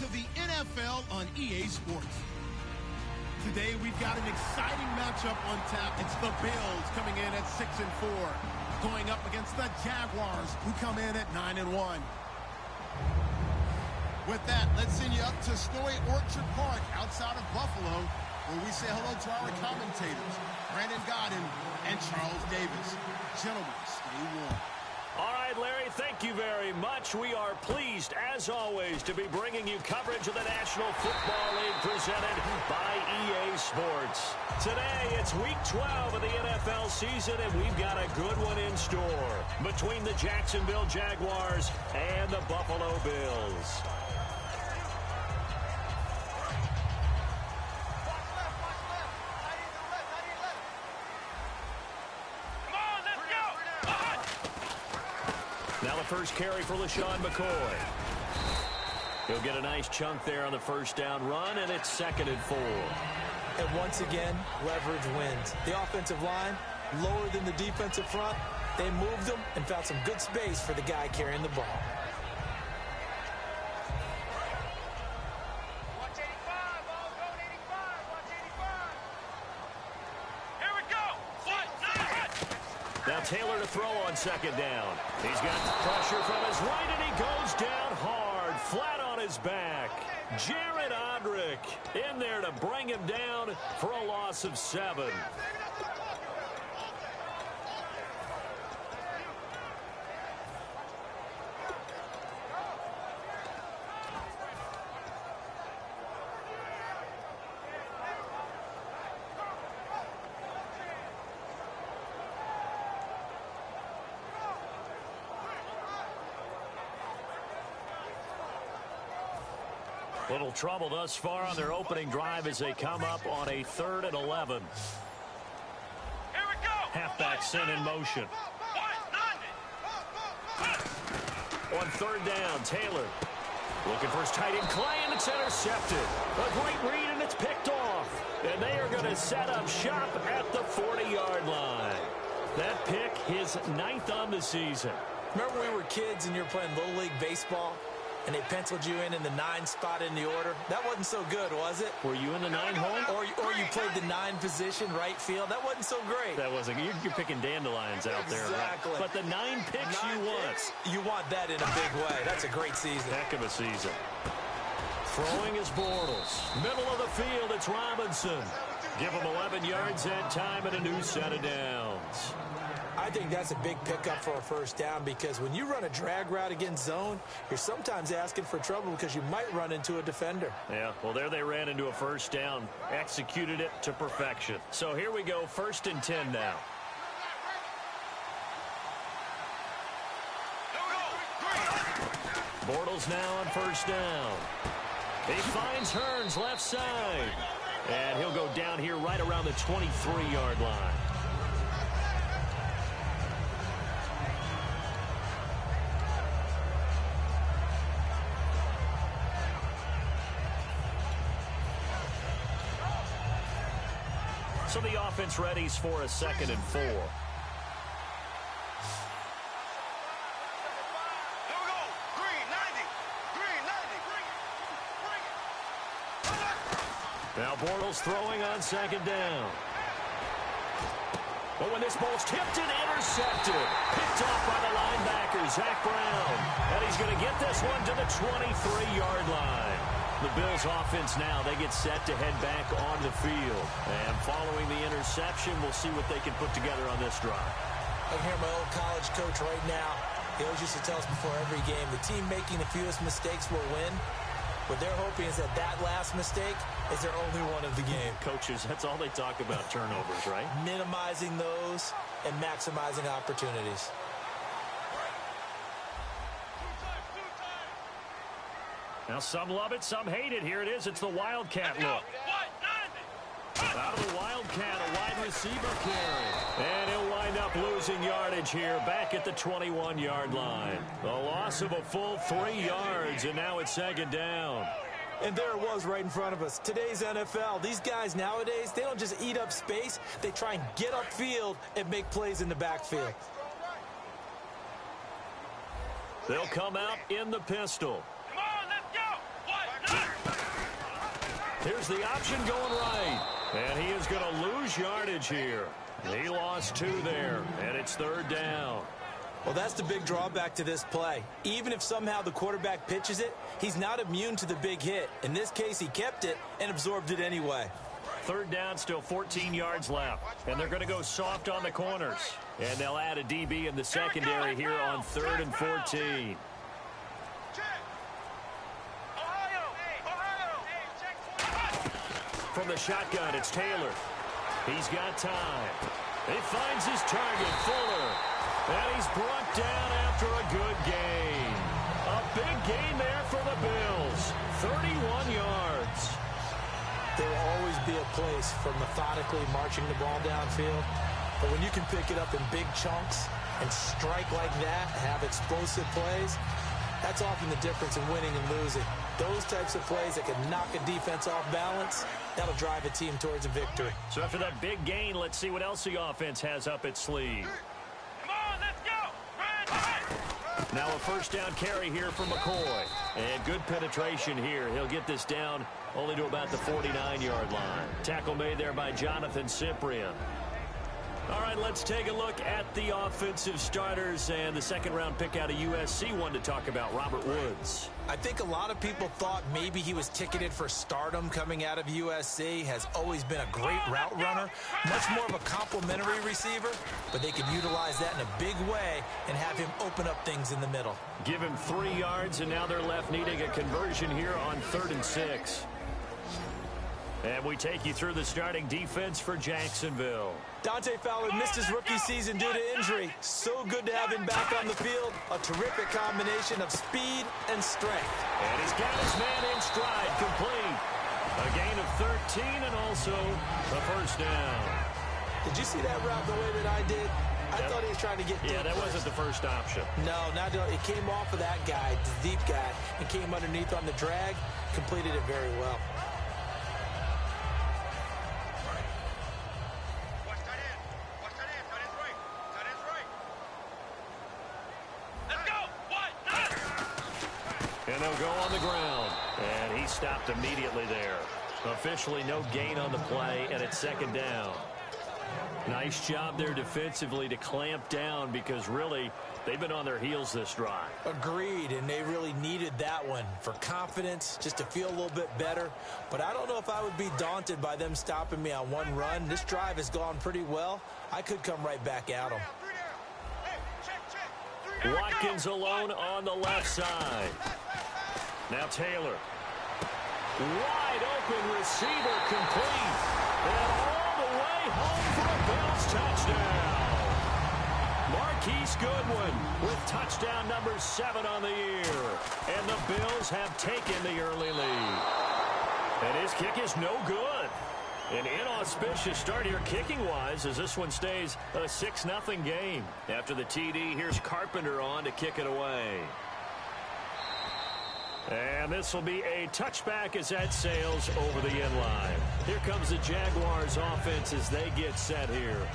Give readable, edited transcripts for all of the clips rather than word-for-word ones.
to the NFL on EA Sports. Today we've got an exciting matchup on tap. It's the Bills coming in at 6-4, going up against the Jaguars, who come in at 9-1. With that, let's send you up to Snowy Orchard Park outside of Buffalo, where we say hello to our commentators, Brandon Godden and Charles Davis. Gentlemen, stay warm. All right, Larry, thank you very much. We are pleased, as always, to be bringing you coverage of the National Football League presented by EA Sports. Today, it's Week 12 of the NFL season, and we've got a good one in store between the Jacksonville Jaguars and the Buffalo Bills. Now the first carry for LaShawn McCoy. He'll get a nice chunk there on the first down run, and it's 2nd and 4. And once again, leverage wins. The offensive line, lower than the defensive front. They moved them and found some good space for the guy carrying the ball. Watch 85, ball going 85, watch 85. Here we go. Now Taylor to throw on 2nd down. He's got pressure from his right, and he goes down hard, flat on his back. Jared Odrick in there to bring him down for a loss of 7. Little trouble thus far on their opening drive as they come up on a 3rd and 11. Here we go. Halfback sent in motion. On 3rd down, Taylor looking for his tight end Clay, and it's intercepted. A great read, and it's picked off. And they are going to set up shop at the 40-yard line. That pick, his 9th on the season. Remember when we were kids and you were playing Little League Baseball? And they penciled you in the 9 spot in the order. That wasn't so good, was it? Were you in the 9 hole? Or you played the 9 position, right field. That wasn't so great. That wasn't. You're picking dandelions out there. Exactly. Right? But the 9 picks you want that in a big way. That's a great season. Heck of a season. Throwing is Bortles. Middle of the field, it's Robinson. Give him 11 yards that time and a new set of downs. I think that's a big pickup for a first down, because when you run a drag route against zone, you're sometimes asking for trouble because you might run into a defender. Yeah, well, there they ran into a first down, executed it to perfection. So here we go, 1st and 10 now. Bortles now on 1st down. He finds Hearns left side. And he'll go down here right around the 23-yard line. So the offense readies for a 2nd and 4. Here we go. Green, 90. Green, 90. Bring it. Now Bortles throwing on 2nd down. But when this ball's tipped and intercepted, picked off by the linebacker, Zach Brown. And he's going to get this one to the 23-yard line. The Bills offense now, they get set to head back on the field. And following the interception, we'll see what they can put together on this drive. I can hear my old college coach right now. He always used to tell us before every game, the team making the fewest mistakes will win. What they're hoping is that last mistake is their only one of the game. Coaches, that's all they talk about, turnovers, right? Minimizing those and maximizing opportunities. Now some love it, some hate it. Here it is. It's the Wildcat look. Out of the Wildcat, a wide receiver carry. And he'll wind up losing yardage here back at the 21-yard line. The loss of a full 3 yards, and now it's 2nd down. And there it was right in front of us. Today's NFL, these guys nowadays, they don't just eat up space. They try and get upfield and make plays in the backfield. They'll come out in the pistol. Come on, let's go. 1, 9. Here's the option going right. And he is going to lose yardage here. He lost 2 there, and it's 3rd down. Well, that's the big drawback to this play. Even if somehow the quarterback pitches it, he's not immune to the big hit. In this case, he kept it and absorbed it anyway. 3rd down, still 14 yards left. And they're going to go soft on the corners. And they'll add a DB in the secondary here on 3rd and 14. From the shotgun, it's Taylor. He's got time. He finds his target, Fuller. And he's brought down after a good gain. A big gain there for the Bills. 31 yards. There will always be a place for methodically marching the ball downfield. But when you can pick it up in big chunks and strike like that, have explosive plays, that's often the difference in winning and losing. Those types of plays that can knock a defense off balance, that'll drive a team towards a victory. So after that big gain, let's see what else the offense has up its sleeve. Come on, let's go. Now a 1st down carry here from McCoy. And good penetration here. He'll get this down only to about the 49-yard line. Tackle made there by Jonathan Cyprien. All right, let's take a look at the offensive starters and the 2nd-round pick out of USC. One to talk about, Robert Woods. I think a lot of people thought maybe he was ticketed for stardom coming out of USC. Has always been a great route runner, much more of a complimentary receiver, but they could utilize that in a big way and have him open up things in the middle. Give him 3 yards, and now they're left needing a conversion here on 3rd and 6. And we take you through the starting defense for Jacksonville. Dante Fowler missed his rookie season due to injury. So good to have him back on the field. A terrific combination of speed and strength. And he's got his man in stride, complete. A gain of 13 and also a 1st down. Did you see that route the way that I did? I thought he was trying to get deep. Yeah, that wasn't the first option. No, it came off of that guy, the deep guy, and came underneath on the drag. Completed it very well. And they'll go on the ground. And he stopped immediately there. Officially no gain on the play, and it's 2nd down. Nice job there defensively to clamp down because really they've been on their heels this drive. Agreed, and they really needed that one for confidence, just to feel a little bit better. But I don't know if I would be daunted by them stopping me on one run. This drive has gone pretty well. I could come right back at them. Watkins alone on the left side. Now Taylor. Wide open receiver, complete. And all the way home for a Bills touchdown. Marquise Goodwin with touchdown number 7 on the year. And the Bills have taken the early lead. And his kick is no good. An inauspicious start here kicking-wise as this one stays a 6-0 game. After the TD, here's Carpenter on to kick it away. And this will be a touchback as that sails over the end line. Here comes the Jaguars offense as they get set here.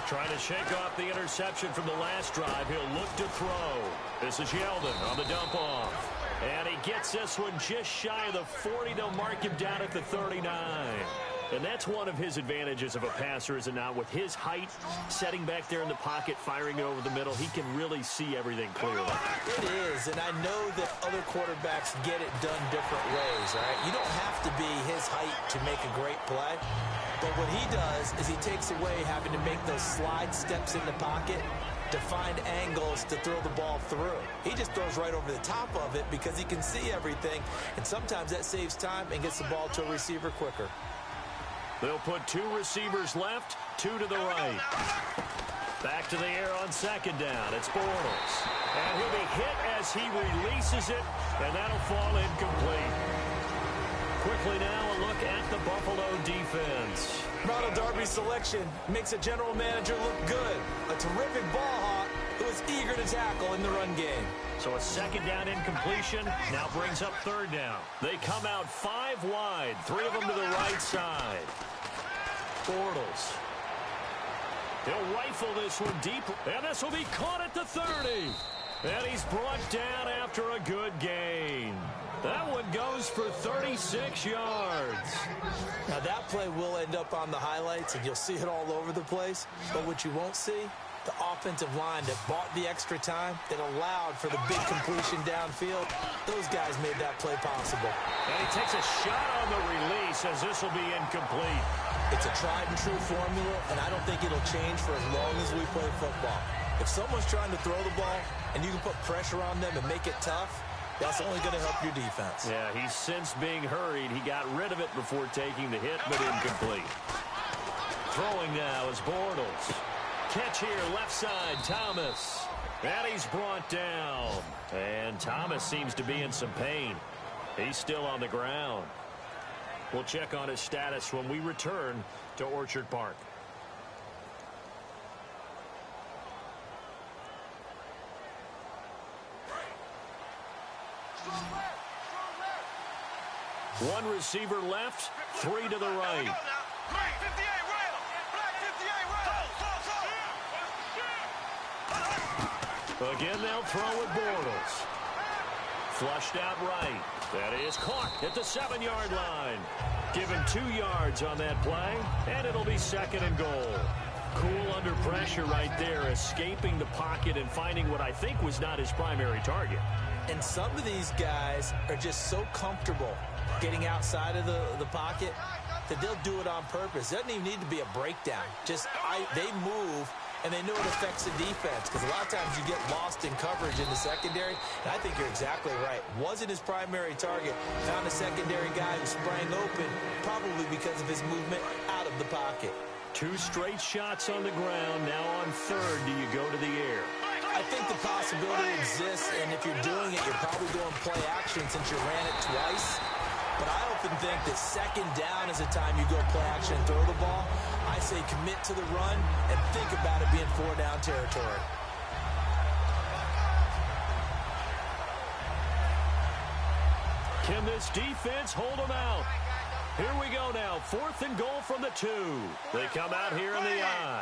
Trying to shake off the interception from the last drive. He'll look to throw. This is Yeldon on the dump off. And he gets this one just shy of the 40. They'll mark him down at the 39. And that's one of his advantages of a passer, is it not? With his height, setting back there in the pocket, firing it over the middle, he can really see everything clearly. It is, and I know that other quarterbacks get it done different ways, all right? You don't have to be his height to make a great play. But what he does is he takes away having to make those slide steps in the pocket to find angles to throw the ball through. He just throws right over the top of it because he can see everything, and sometimes that saves time and gets the ball to a receiver quicker. They'll put 2 receivers left, 2 to the right. Back to the air on 2nd down. It's Bortles. And he'll be hit as he releases it, and that'll fall incomplete. Quickly now, a look at the Buffalo defense. Ronald Darby's selection makes a general manager look good. A terrific ball hawk, who is eager to tackle in the run game. So a second down incompletion now brings up third down. They come out 5 wide, 3 of them to the right side. Bortles. He'll rifle this one deep, and this will be caught at the 30. And he's brought down after a good gain. That one goes for 36 yards. Now that play will end up on the highlights, and you'll see it all over the place. But what you won't see, the offensive line that bought the extra time, that allowed for the big completion downfield, those guys made that play possible. And he takes a shot on the release as this will be incomplete. It's a tried-and-true formula, and I don't think it'll change for as long as we play football. If someone's trying to throw the ball and you can put pressure on them and make it tough, that's only going to help your defense. Yeah, he's since being hurried. He got rid of it before taking the hit, but incomplete. Throwing now is Bortles. Catch here, left side, Thomas. And he's brought down. And Thomas seems to be in some pain. He's still on the ground. We'll check on his status when we return to Orchard Park. One receiver left, 3 to the right. Again, they'll throw with Bortles. Flushed out right. That is caught at the 7-yard line. Given 2 yards on that play, and it'll be 2nd and goal. Cool under pressure right there, escaping the pocket and finding what I think was not his primary target. And some of these guys are just so comfortable getting outside of the pocket that they'll do it on purpose. It doesn't even need to be a breakdown. They move, and they know it affects the defense, because a lot of times you get lost in coverage in the secondary, and I think you're exactly right. Wasn't his primary target. Found a secondary guy who sprang open, probably because of his movement out of the pocket. 2 straight shots on the ground. Now on 3rd, do you go to the air? I think the possibility exists, and if you're doing it, you're probably going play action since you ran it twice. But I often think that 2nd down is the time you go play action and throw the ball. I say commit to the run and think about it being 4-down territory. Can this defense hold them out? Here we go now. 4th and goal from the 2. They come out here in the I.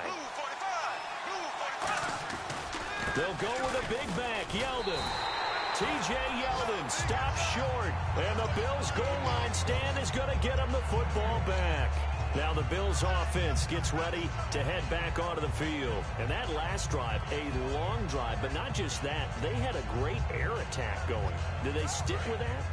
They'll go with a big back, Yeldon. T.J. Yeldon stops short, and the Bills' goal line stand is going to get him the football back. Now the Bills' offense gets ready to head back onto the field. And that last drive, a long drive, but not just that. They had a great air attack going. Did they stick with that?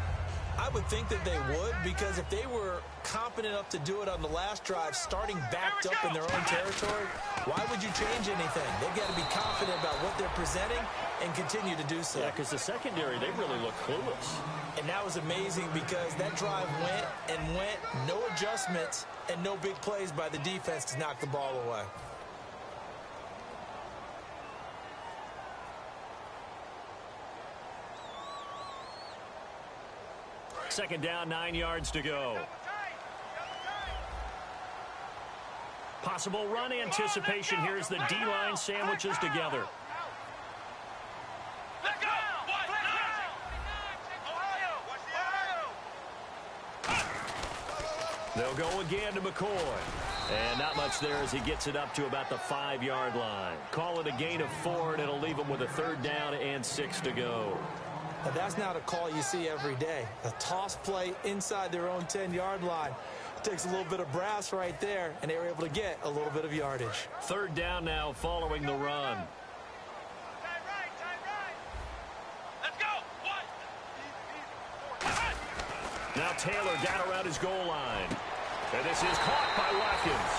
I would think that they would, because if they were competent enough to do it on the last drive, starting backed up in their own territory, why would you change anything? They've got to be confident about what they're presenting and continue to do so. Yeah, because the secondary, they really look clueless. And that was amazing, because that drive went and went, no adjustments, and no big plays by the defense to knock the ball away. Second down, 9 yards to go. Possible run anticipation. Here's the D-line sandwiches together. They'll go again to McCoy. And not much there as he gets it up to about the 5-yard line. Call it a gain of 4, and it'll leave him with a 3rd down and 6 to go. Now, that's not a call you see every day. A toss play inside their own 10-yard line. Takes a little bit of brass right there, and they were able to get a little bit of yardage. 3rd down now following the run. Let's go. Now Taylor down around his goal line. And this is caught by Watkins.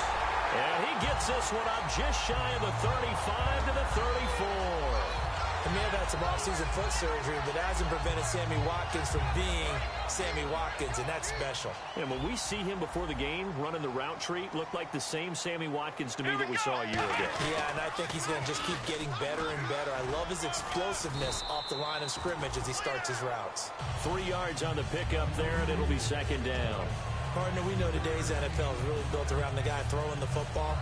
And he gets this one up just shy of the 35 to the 34. He may have had some offseason foot surgery, but that hasn't prevented Sammy Watkins from being Sammy Watkins, and that's special. And when we see him before the game running the route tree, looked like the same Sammy Watkins to me that we saw a year ago. Yeah, and I think he's going to just keep getting better and better. I love his explosiveness off the line of scrimmage as he starts his routes. 3 yards on the pickup there, and it'll be 2nd down. Partner, we know today's NFL is really built around the guy throwing the football.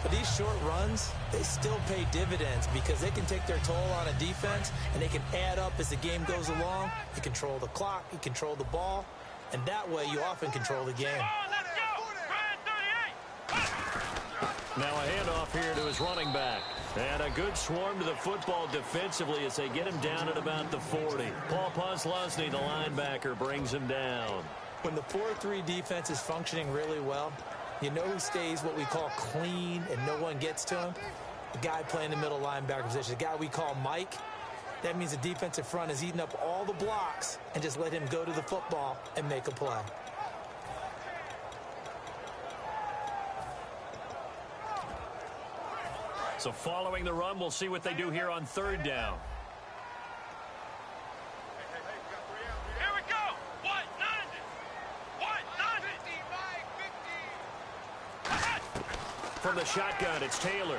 But these short runs, they still pay dividends because they can take their toll on a defense, and they can add up as the game goes along. You control the clock, you control the ball, and that way you often control the game. Now a handoff here to his running back. And a good swarm to the football defensively as they get him down at about the 40. Paul Posluszny, the linebacker, brings him down. When the 4-3 defense is functioning really well, you know who stays what we call clean and no one gets to him? The guy playing the middle linebacker position, the guy we call Mike. That means the defensive front is eating up all the blocks and just let him go to the football and make a play. So following the run, we'll see what they do here on third down. Here we go. 190. 190. From the shotgun, it's Taylor.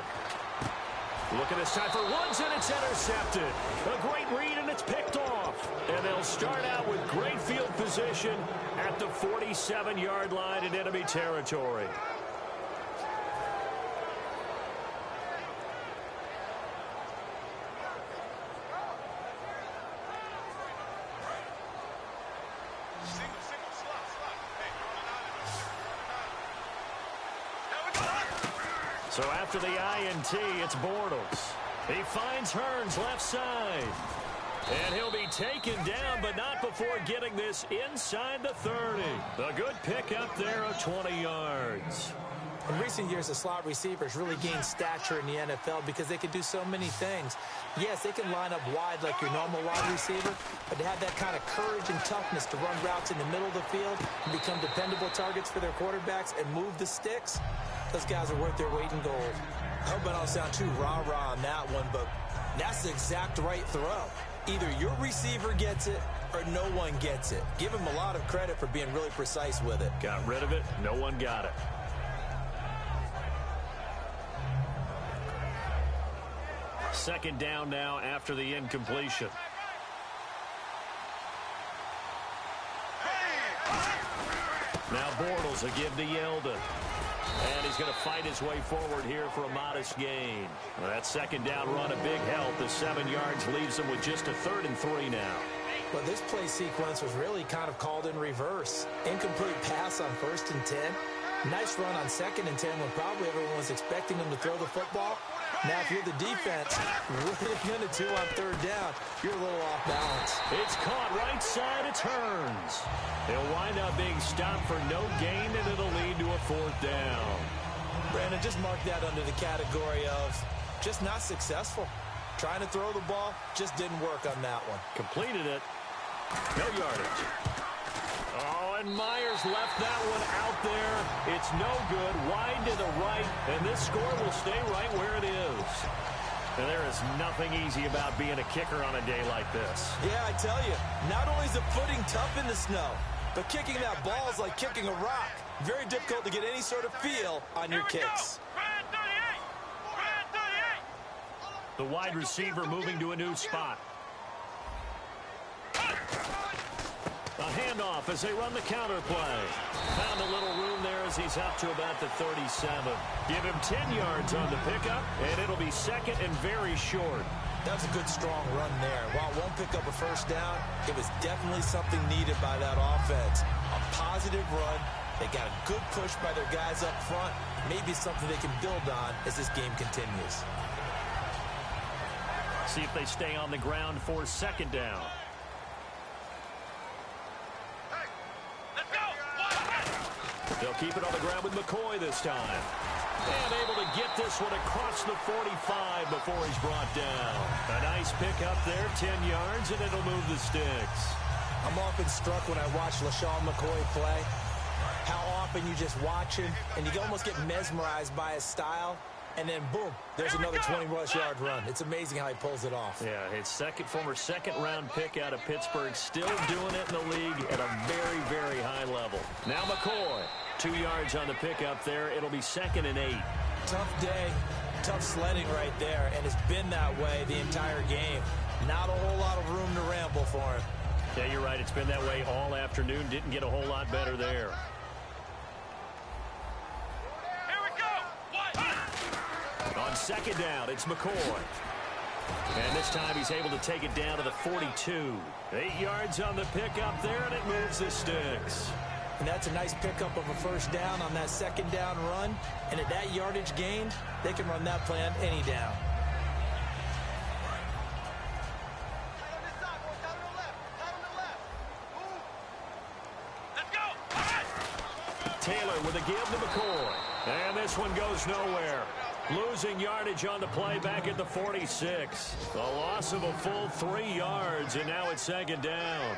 Looking this time for Woods, and it's intercepted. A great read, and it's picked off. And they'll start out with great field position at the 47-yard line in enemy territory. So after the INT, it's Bortles. He finds Hearns left side. And he'll be taken down, but not before getting this inside the 30. A good pickup there of 20 yards. In recent years, the slot receivers really gained stature in the NFL because they can do so many things. Yes, they can line up wide like your normal wide receiver, but to have that kind of courage and toughness to run routes in the middle of the field and become dependable targets for their quarterbacks and move the sticks, those guys are worth their weight in gold. I hope I don't sound too rah-rah on that one, but that's the exact right throw. Either your receiver gets it or no one gets it. Give him a lot of credit for being really precise with it. Got rid of it. No one got it. Second down now after the incompletion. Now Bortles will give to Yeldon. And he's going to fight his way forward here for a modest gain. Well, that second down run a big help. The 7 yards leaves him with just a 3rd and 3 now. Well, this play sequence was really kind of called in reverse. Incomplete pass on 1st and 10. Nice run on 2nd and 10 when probably everyone was expecting him to throw the football. Now, if you're the defense, what are you going to do on 3rd down? You're a little off balance. It's caught right side. It turns. He'll wind up being stopped for no gain, and it'll lead to a 4th down. Brandon, just mark that under the category of just not successful. Trying to throw the ball just didn't work on that one. Completed it. No yardage. Oh, and Myers left that one out there. It's no good. Wide to the right, and this score will stay right where it is. And there is nothing easy about being a kicker on a day like this. Yeah, I tell you, not only is the footing tough in the snow, but kicking that ball is like kicking a rock. Very difficult to get any sort of feel on your kicks. The wide receiver moving to a new spot. A handoff as they run the counter play. Found a little room there as he's up to about the 37. Give him 10 yards on the pickup, and it'll be 2nd and very short. That was a good, strong run there. While it won't pick up a 1st down, it was definitely something needed by that offense. A positive run. They got a good push by their guys up front. Maybe something they can build on as this game continues. See if they stay on the ground for 2nd down. They'll keep it on the ground with McCoy this time. And able to get this one across the 45 before he's brought down. A nice pickup there, 10 yards, and it'll move the sticks. I'm often struck when I watch LaShawn McCoy play, how often you just watch him, and you can almost get mesmerized by his style, and then boom, there's another 20-plus-yard run. It's amazing how he pulls it off. Yeah, his former second-round pick out of Pittsburgh, still doing it in the league at a very, very high level. Now McCoy, 2 yards on the pickup there. It'll be 2nd and 8. Tough day, tough sledding right there, and it's been that way the entire game. Not a whole lot of room to ramble for him. Yeah, you're right. It's been that way all afternoon. Didn't get a whole lot better there. Here we go. second down, it's McCoy. And this time he's able to take it down to the 42. 8 yards on the pickup there, and it moves the sticks. And that's a nice pickup of a first down on that second down run. And at that yardage gained, they can run that play on any down. Taylor with a give to McCoy. And this one goes nowhere. Losing yardage on the play back at the 46. A loss of a full 3 yards, and now it's second down.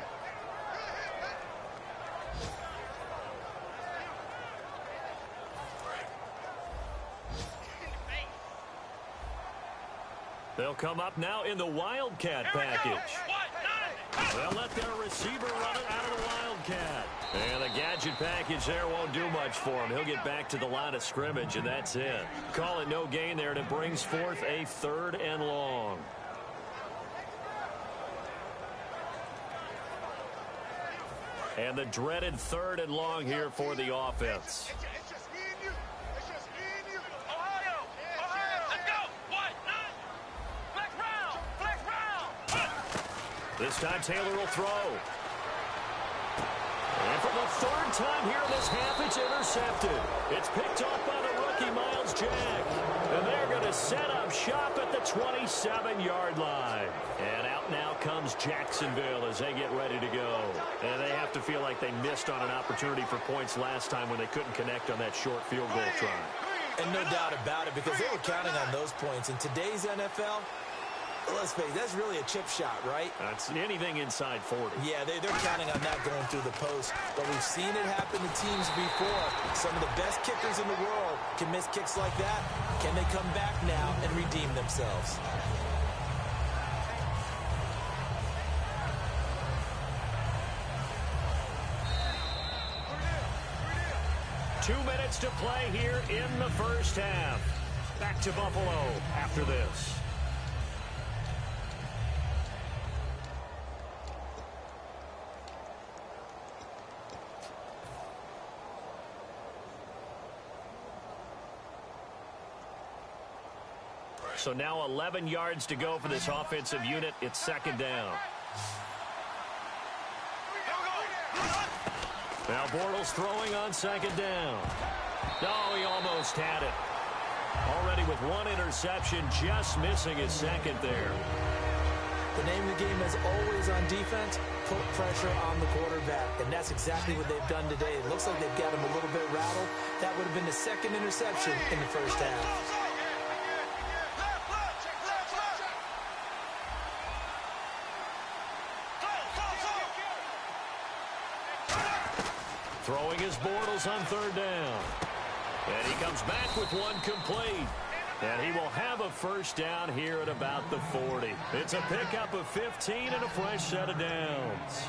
They'll come up now in the Wildcat package. They'll let their receiver run it out of the Wildcat. And the gadget package there won't do much for him. He'll get back to the line of scrimmage, and that's it. Call it no gain there, and it brings forth a 3rd and long. And the dreaded 3rd and long here for the offense. This time Taylor will throw. And for the 3rd time here in this half, it's intercepted. It's picked off by the rookie, Miles Jack. And they're going to set up shop at the 27-yard line. And out now comes Jacksonville as they get ready to go. And they have to feel like they missed on an opportunity for points last time when they couldn't connect on that short field goal try. And no doubt about it, because they were counting on those points. In today's NFL, let's face it, that's really a chip shot, right? That's anything inside 40. Yeah, they're counting on that going through the post. But we've seen it happen to teams before. Some of the best kickers in the world can miss kicks like that. Can they come back now and redeem themselves? Two minutes to play here in the first half. Back to Buffalo after this. So now 11 yards to go for this offensive unit. It's second down. Now Bortles throwing on second down. No, he almost had it. Already with 1 interception, just missing his second there. The name of the game is always on defense, put pressure on the quarterback. And that's exactly what they've done today. It looks like they've got him a little bit rattled. That would have been the 2nd interception in the first half. Throwing his Bortles on 3rd down. And he comes back with 1 complete. And he will have a first down here at about the 40. It's a pickup of 15 and a fresh set of downs.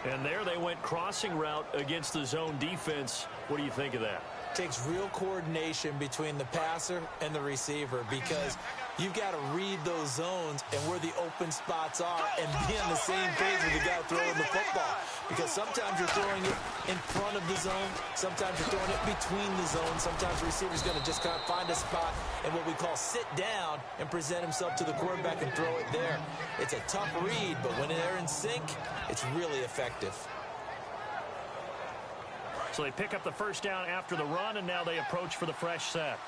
And there they went crossing route against the zone defense. What do you think of that? Takes real coordination between the passer and the receiver, because you've got to read those zones and where the open spots are and be on the same page with the guy throwing the football. Because sometimes you're throwing it in front of the zone. Sometimes you're throwing it between the zones. Sometimes the receiver's going to just kind of find a spot and what we call sit down and present himself to the quarterback and throw it there. It's a tough read, but when they're in sync, it's really effective. So they pick up the first down after the run, and now they approach for the fresh set.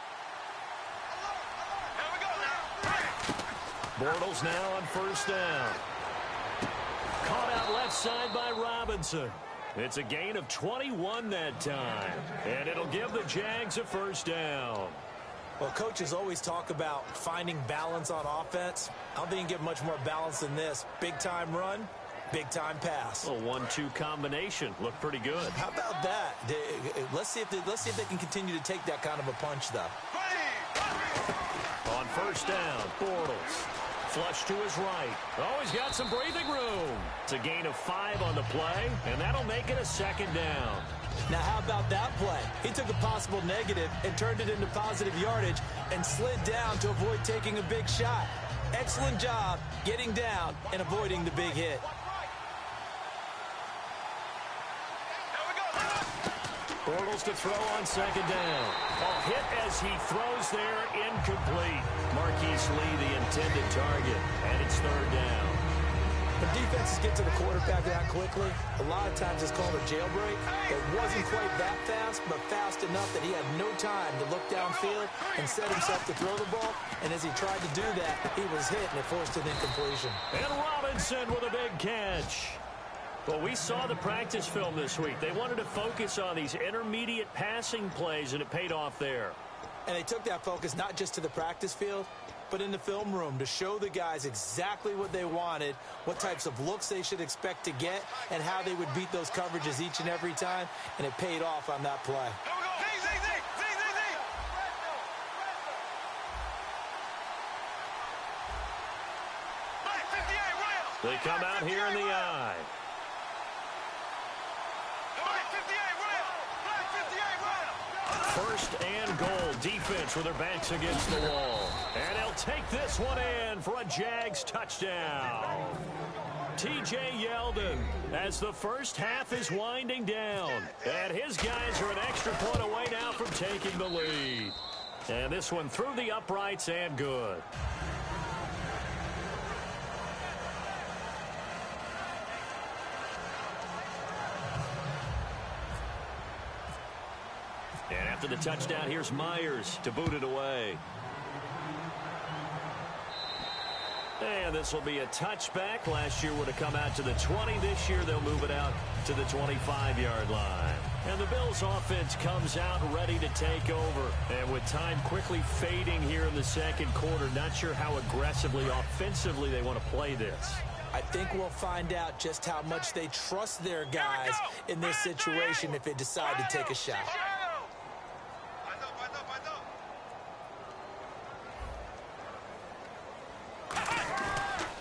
Bortles now on first down. Caught out left side by Robinson. It's a gain of 21 that time, and it'll give the Jags a first down. Well, coaches always talk about finding balance on offense. I don't think you can get much more balance than this. Big-time run, big-time pass. A 1-2 combination. Looked pretty good. How about that? Let's see if they can continue to take that kind of a punch, though. On first down, Bortles. Flush to his right. Oh, he's got some breathing room. It's a gain of 5 on the play, and that'll make it a second down. Now, how about that play? He took a possible negative and turned it into positive yardage and slid down to avoid taking a big shot. Excellent job getting down and avoiding the big hit. Bortles to throw on second down. A hit as he throws there, incomplete. Marquise Lee, the intended target, and it's third down. When defenses get to the quarterback that quickly, a lot of times it's called a jailbreak. It wasn't quite that fast, but fast enough that he had no time to look downfield and set himself to throw the ball. And as he tried to do that, he was hit, and it forced an incompletion. And Robinson with a big catch. Well, we saw the practice film this week. They wanted to focus on these intermediate passing plays, and it paid off there. And they took that focus not just to the practice field, but in the film room to show the guys exactly what they wanted, what types of looks they should expect to get, and how they would beat those coverages each and every time, and it paid off on that play. They come out here in the I. First and goal, defense with their backs against the wall. And he'll take this one in for a Jags touchdown. T.J. Yeldon as the first half is winding down. And his guys are an extra point away now from taking the lead. And this one through the uprights and good. And after the touchdown, here's Myers to boot it away. And this will be a touchback. Last year would have come out to the 20. This year they'll move it out to the 25-yard line. And the Bills offense comes out ready to take over. And with time quickly fading here in the second quarter, not sure how aggressively, offensively they want to play this. I think we'll find out just how much they trust their guys in this situation if they decide to take a shot.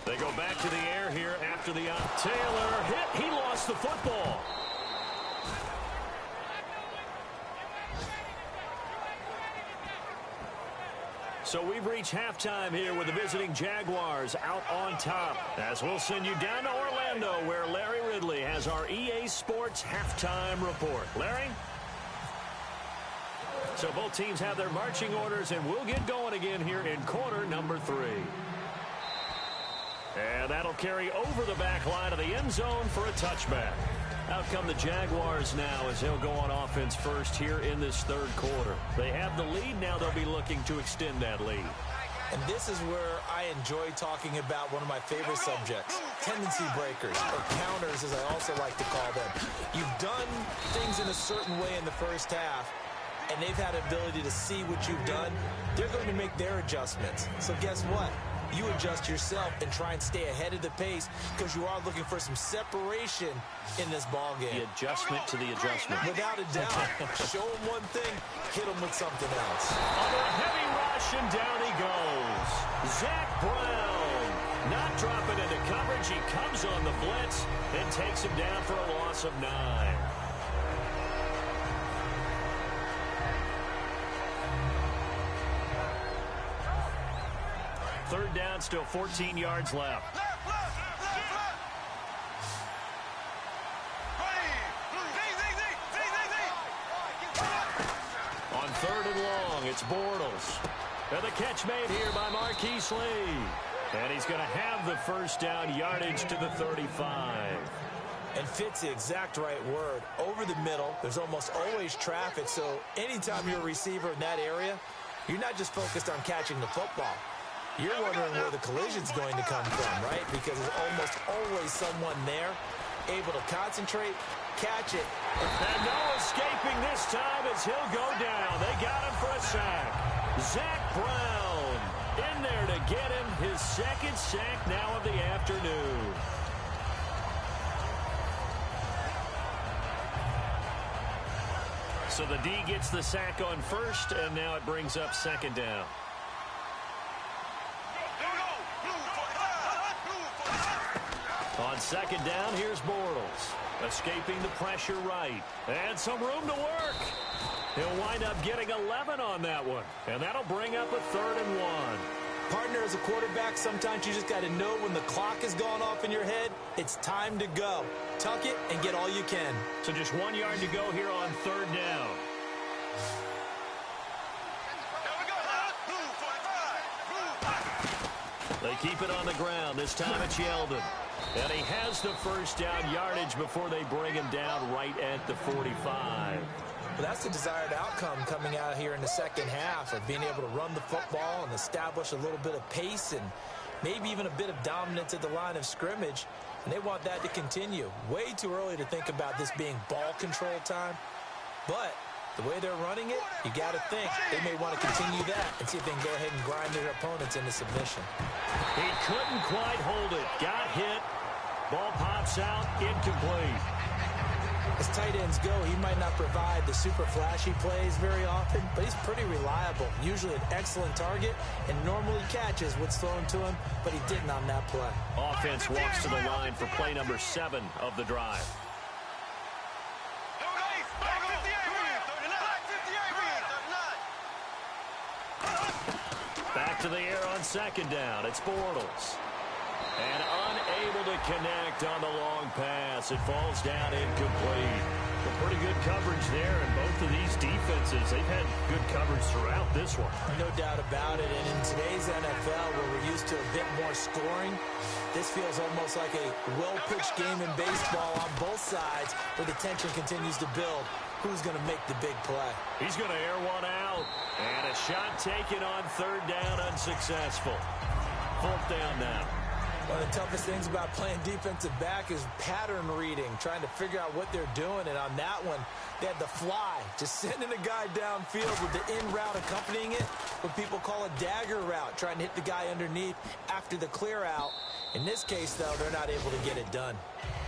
They go back to the air here after the Taylor hit. He lost the football. So we've reached halftime here with the visiting Jaguars out on top. As we'll send you down to Orlando where Larry Ridley has our EA Sports halftime report. Larry? So both teams have their marching orders, and we'll get going again here in quarter number 3. And that'll carry over the back line of the end zone for a touchback. Out come the Jaguars now as they'll go on offense first here in this third quarter. They have the lead. Now they'll be looking to extend that lead. And this is where I enjoy talking about one of my favorite subjects, tendency breakers, or counters as I also like to call them. You've done things in a certain way in the first half, and they've had the ability to see what you've done. They're going to make their adjustments. So guess what? You adjust yourself and try and stay ahead of the pace because you are looking for some separation in this ball game. The adjustment to the adjustment. Without a doubt. Show them one thing, hit them with something else. Under a heavy rush, and down he goes. Zach Brown not dropping into coverage. He comes on the blitz and takes him down for a loss of 9. Third down, still 14 yards left. On third and long, it's Bortles. And the catch made here by Marquise Lee. And he's going to have the first down, yardage to the 35. And fits the exact right word. Over the middle, there's almost always traffic, so anytime you're a receiver in that area, you're not just focused on catching the football. You're wondering where the collision's going to come from, right? Because there's almost always someone there able to concentrate, catch it. And no escaping this time as he'll go down. They got him for a sack. Zach Brown in there to get him his second sack now of the afternoon. So the D gets the sack on first, and now it brings up second down. On second down, here's Bortles. Escaping the pressure right. And some room to work. He'll wind up getting 11 on that one. And that'll bring up a 3rd and 1. Partner, as a quarterback, sometimes you just got to know when the clock has gone off in your head, it's time to go. Tuck it and get all you can. So just 1 yard to go here on third down. They keep it on the ground. This time it's Yeldon. And he has the first down yardage before they bring him down right at the 45. Well, that's the desired outcome coming out here in the second half of being able to run the football and establish a little bit of pace and maybe even a bit of dominance at the line of scrimmage. And they want that to continue. Way too early to think about this being ball control time. But the way they're running it, you got to think they may want to continue that and see if they can go ahead and grind their opponents into submission. He couldn't quite hold it. Got hit. Ball pops out. Incomplete. As tight ends go, he might not provide the super flashy plays very often, but he's pretty reliable. Usually an excellent target and normally catches what's thrown to him, but he didn't on that play. Offense walks to the line for play number 7 of the drive. Back to the air on second down. It's Bortles. And unable to connect on the long pass. It falls down incomplete. Well, pretty good coverage there, and both of these defenses, they've had good coverage throughout this one. No doubt about it. And in today's NFL, where we're used to a bit more scoring, this feels almost like a well-pitched game in baseball on both sides where the tension continues to build. Who's going to make the big play? He's going to air one out. And a shot taken on third down, unsuccessful. Fourth down now. One of the toughest things about playing defensive back is pattern reading, trying to figure out what they're doing. And on that one, they had the fly, just sending a guy downfield with the in route accompanying it, what people call a dagger route, trying to hit the guy underneath after the clear out. In this case, though, they're not able to get it done.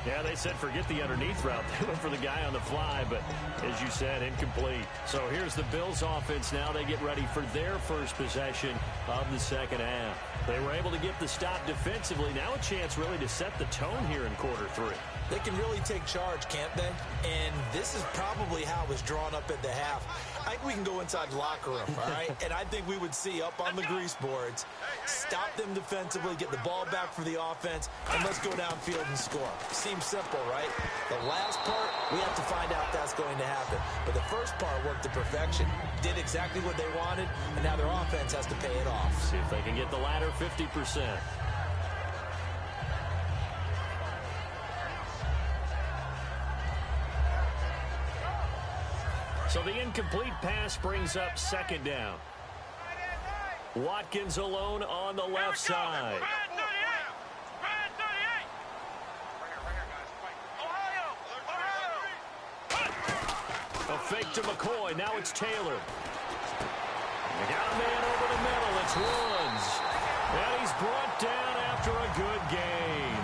Yeah, they said forget the underneath route. They went for the guy on the fly, but as you said, incomplete. So here's the Bills offense now. They get ready for their first possession of the second half. They were able to get the stop defensively. Now a chance really to set the tone here in quarter 3. They can really take charge, can't they? And this is probably how it was drawn up at the half. I think we can go inside the locker room, all right? And I think we would see up on the grease boards, stop them defensively, get the ball back for the offense, and let's go downfield and score. Seems simple, right? The last part, we have to find out that's going to happen. But the first part worked to perfection. Did exactly what they wanted, and now their offense has to pay it off. See if they can get the latter 50%. So the incomplete pass brings up second down. Watkins alone on the left side. A fake to McCoy. Now it's Taylor. They got a man over the middle. It's Woods. And he's brought down after a good gain.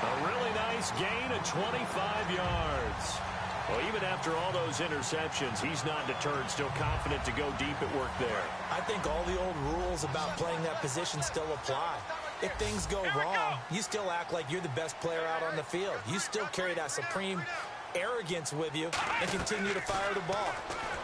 A really nice gain of 25 yards. Well, even after all those interceptions, he's not deterred, still confident to go deep at work there. I think all the old rules about playing that position still apply. If things go wrong, you still act like you're the best player out on the field. You still carry that supreme arrogance with you and continue to fire the ball.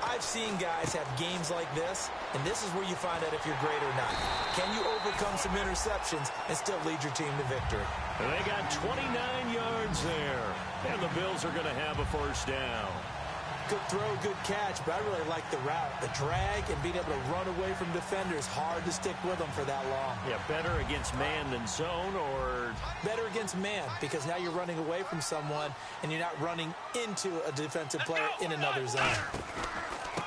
I've seen guys have games like this, and this is where you find out if you're great or not. Can you overcome some interceptions and still lead your team to victory? And they got 29 yards there, and the Bills are going to have a first down. Good throw, good catch, but I really like the route. The drag and being able to run away from defenders, hard to stick with them for that long. Yeah, better against man than zone, or? Better against man, because now you're running away from someone and you're not running into a defensive player in another zone.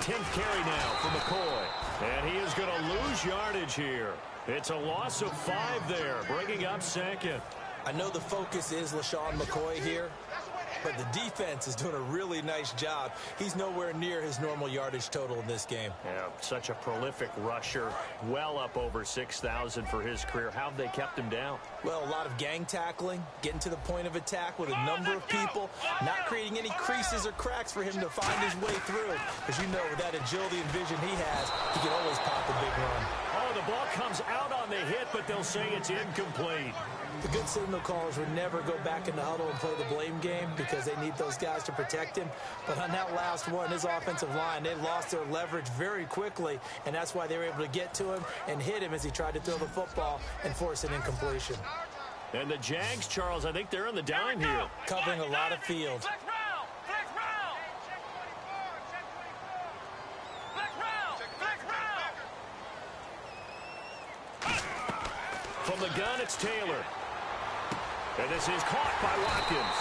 10th carry now for McCoy, and he is going to lose yardage here. It's a loss of 5 there, bringing up second. I know the focus is LaShawn McCoy here, but the defense is doing a really nice job. He's nowhere near his normal yardage total in this game. Yeah, such a prolific rusher, well up over 6,000 for his career. How have they kept him down? Well, a lot of gang tackling, getting to the point of attack with a number of people, not creating any creases or cracks for him to find his way through. Because you know, with that agility and vision he has, he can always pop a big run. Oh, the ball comes out on the hit, but they'll say it's incomplete. The good signal callers would never go back in the huddle and play the blame game because they need those guys to protect him. But on that last one, his offensive line, they lost their leverage very quickly, and that's why they were able to get to him and hit him as he tried to throw the football and force an incompletion. And the Jags, Charles, I think they're on the dime here. Covering a lot of field. From the gun, it's Taylor. And this is caught by Watkins.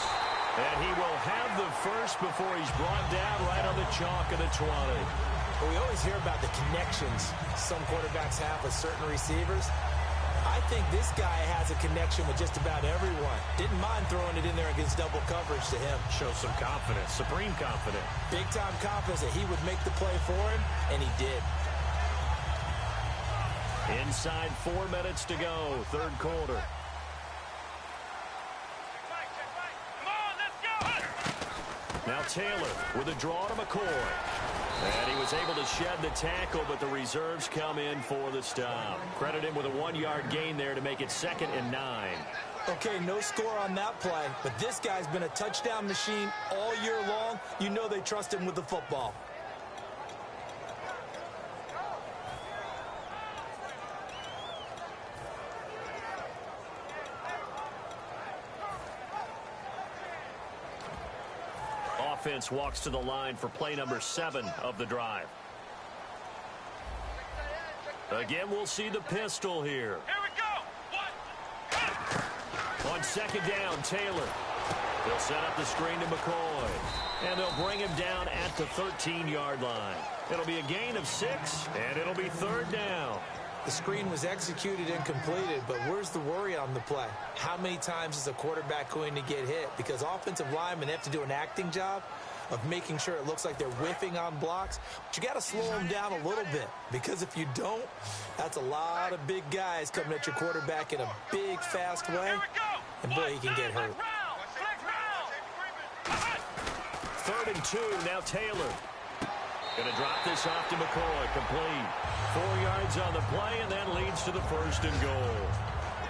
And he will have the first before he's brought down right on the chalk of the 20. Well, we always hear about the connections some quarterbacks have with certain receivers. I think this guy has a connection with just about everyone. Didn't mind throwing it in there against double coverage to him. Shows some confidence, supreme confidence. Big-time confidence that he would make the play for him, and he did. Inside 4 minutes to go, third quarter. Now Taylor with a draw to McCoy. And he was able to shed the tackle, but the reserves come in for the stop. Credit him with a 1-yard gain there to make it 2nd and 9. Okay, no score on that play, but this guy's been a touchdown machine all year long. You know they trust him with the football. Offense walks to the line for play number 7 of the drive. Again, we'll see the pistol here. Here we go. On second down, Taylor. They'll set up the screen to McCoy. And they'll bring him down at the 13-yard line. It'll be a gain of 6, and it'll be third down. The screen was executed and completed, but where's the worry on the play? How many times is a quarterback going to get hit? Because offensive linemen have to do an acting job of making sure it looks like they're whiffing on blocks. But you got to slow them down a little bit, because if you don't, that's a lot of big guys coming at your quarterback in a big, fast way. And boy, he can get hurt. 3rd and 2, now Taylor. Going to drop this off to McCoy, complete. 4 yards on the play, and that leads to the 1st and goal.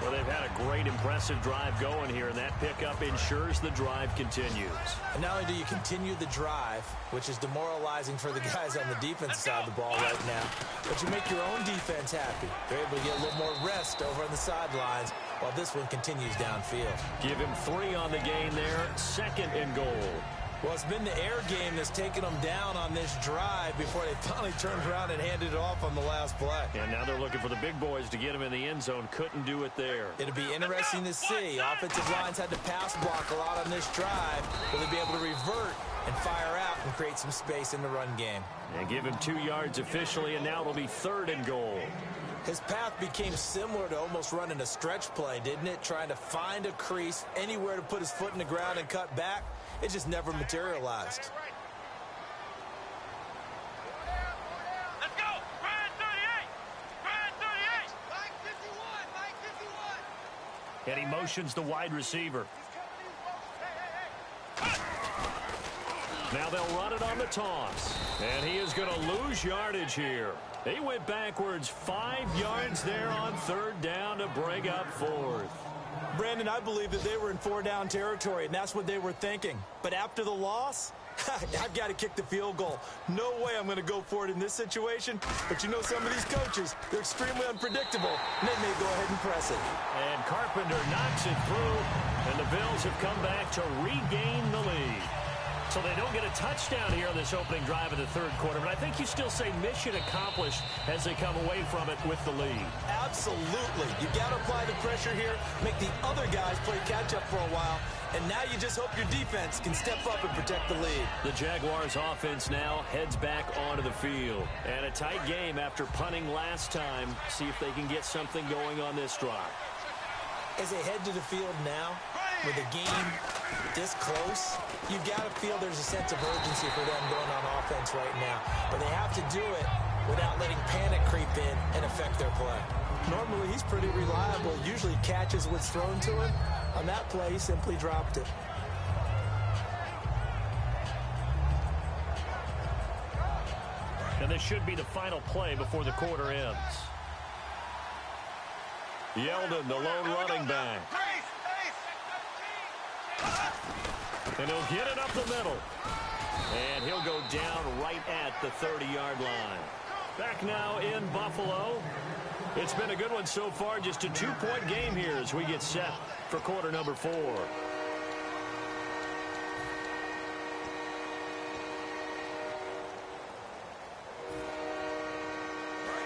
Well, they've had a great, impressive drive going here, and that pickup ensures the drive continues. And not only do you continue the drive, which is demoralizing for the guys on the defensive side of the ball right now, but you make your own defense happy. They're able to get a little more rest over on the sidelines while this one continues downfield. Give him 3 on the gain there, 2nd and goal. Well, it's been the air game that's taken them down on this drive before they finally turned around and handed it off on the last play. And now they're looking for the big boys to get him in the end zone. Couldn't do it there. It'll be interesting to see. Offensive lines had to pass block a lot on this drive. Will they be able to revert and fire out and create some space in the run game? And give him 2 yards officially, and now it'll be 3rd and goal. His path became similar to almost running a stretch play, didn't it? Trying to find a crease, anywhere to put his foot in the ground and cut back. It just never materialized. Let's go. Ryan 38. Ryan 38. Mike 51. Mike 51. And he motions the wide receiver. Now they'll run it on the toss. And he is going to lose yardage here. He went backwards 5 yards there on 3rd down to bring up 4th. Brandon, I believe that they were in 4-down territory, and that's what they were thinking. But after the loss, I've got to kick the field goal. No way I'm going to go for it in this situation. But you know, some of these coaches, they're extremely unpredictable, and they may go ahead and press it. And Carpenter knocks it through, and the Bills have come back to regain the lead. So they don't get a touchdown here on this opening drive of the 3rd quarter, but I think you still say mission accomplished as they come away from it with the lead. Absolutely. You got to apply the pressure here, make the other guys play catch-up for a while, and now you just hope your defense can step up and protect the lead. The Jaguars offense now heads back onto the field. And a tight game after punting last time. See if they can get something going on this drive. As they head to the field now, with a game this close, you've got to feel there's a sense of urgency for them going on offense right now. But they have to do it without letting panic creep in and affect their play. Normally, he's pretty reliable. Usually catches what's thrown to him. On that play, he simply dropped it. And this should be the final play before the quarter ends. Yeldon, the lone running back. And he'll get it up the middle. And he'll go down right at the 30-yard line. Back now in Buffalo. It's been a good one so far. Just a 2-point game here as we get set for quarter number 4.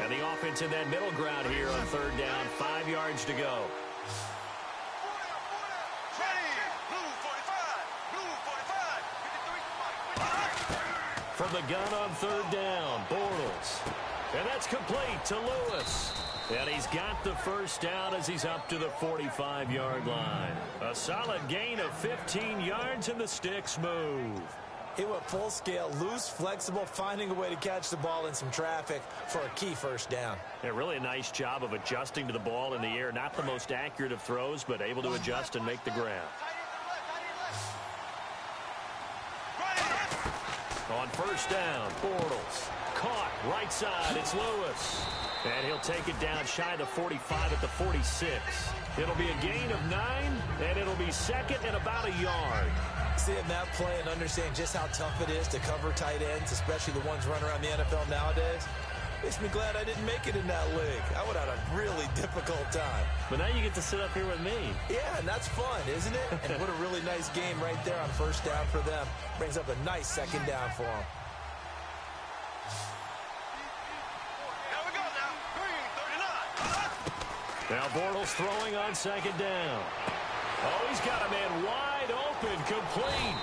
And the the offense in that middle ground here on third down. 5 yards to go. From the gun on third down, Bortles. And that's complete to Lewis. And he's got the first down as he's up to the 45-yard line. A solid gain of 15 yards, and the sticks move. He went full scale, loose, flexible, finding a way to catch the ball in some traffic for a key first down. Yeah, really a nice job of adjusting to the ball in the air. Not the most accurate of throws, but able to adjust and make the grab. On first down, Bortles. Caught, right side, it's Lewis. And he'll take it down shy of the 45 at the 46. It'll be a gain of 9, and it'll be second and about a yard. Seeing that play and understanding just how tough it is to cover tight ends, especially the ones running around the NFL nowadays, makes me glad I didn't make it in that league. I would have had a really difficult time. But now you get to sit up here with me. Yeah, and that's fun, isn't it? And what a really nice game right there on first down for them. Brings up a nice second down for them. Now Bortles throwing on second down. Oh, he's got a man wide open, complete.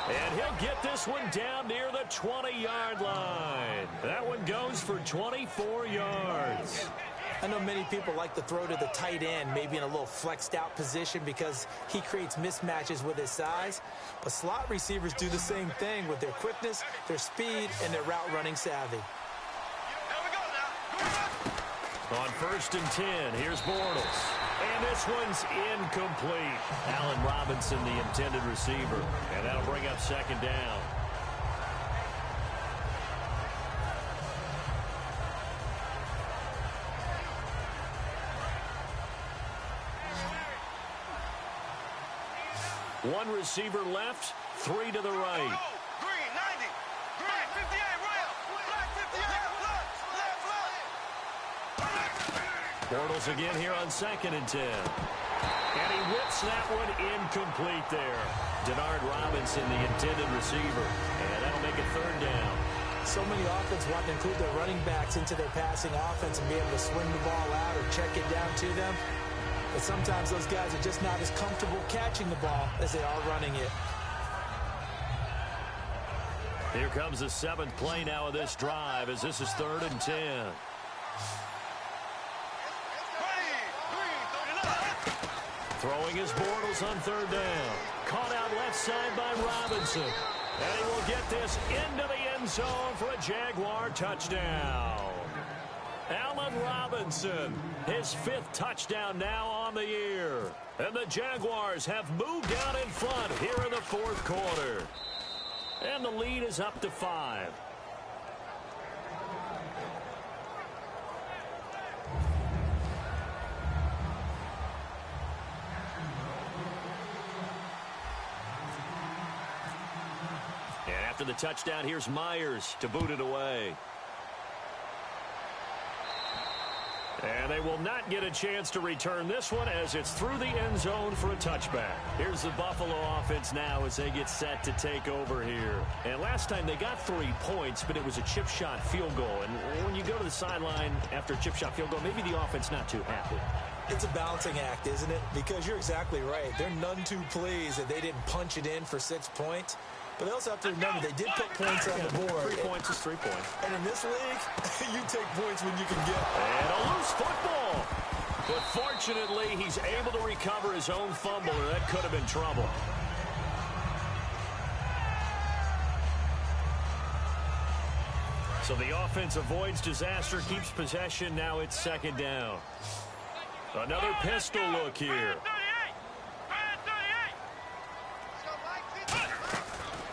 And he'll get this one down near the 20-yard line. That one goes for 24 yards. I know many people like to throw to the tight end, maybe in a little flexed out position because he creates mismatches with his size. But slot receivers do the same thing with their quickness, their speed, and their route running savvy. On first and 10, here's Bortles. And this one's incomplete. Allen Robinson, the intended receiver. And that'll bring up second down. One receiver left, 3 to the right. Bortles again here on second and 10. And he whips that one incomplete there. Denard Robinson, the intended receiver. And that'll make it third down. So many offenses want to include their running backs into their passing offense and be able to swing the ball out or check it down to them. But sometimes those guys are just not as comfortable catching the ball as they are running it. Here comes the 7th play now of this drive as this is third and 10. Throwing his Bortles on third down. Caught out left side by Robinson. And he will get this into the end zone for a Jaguar touchdown. Allen Robinson, his 5th touchdown now on the year. And the Jaguars have moved out in front here in the 4th quarter. And the lead is up to 5. And after the touchdown, here's Myers to boot it away. And they will not get a chance to return this one as it's through the end zone for a touchback. Here's the Buffalo offense now as they get set to take over here. And last time they got 3 points, but it was a chip shot field goal. And when you go to the sideline after a chip shot field goal, maybe the offense not too happy. It's a balancing act, isn't it? Because you're exactly right. They're none too pleased that they didn't punch it in for 6 points. But they also have to remember they did put points on the board. 3 points is 3 points. And in this league, you take points when you can get them. And a loose football. But fortunately, he's able to recover his own fumble, or that could have been trouble. So the offense avoids disaster, keeps possession. Now it's second down. Another pistol look here.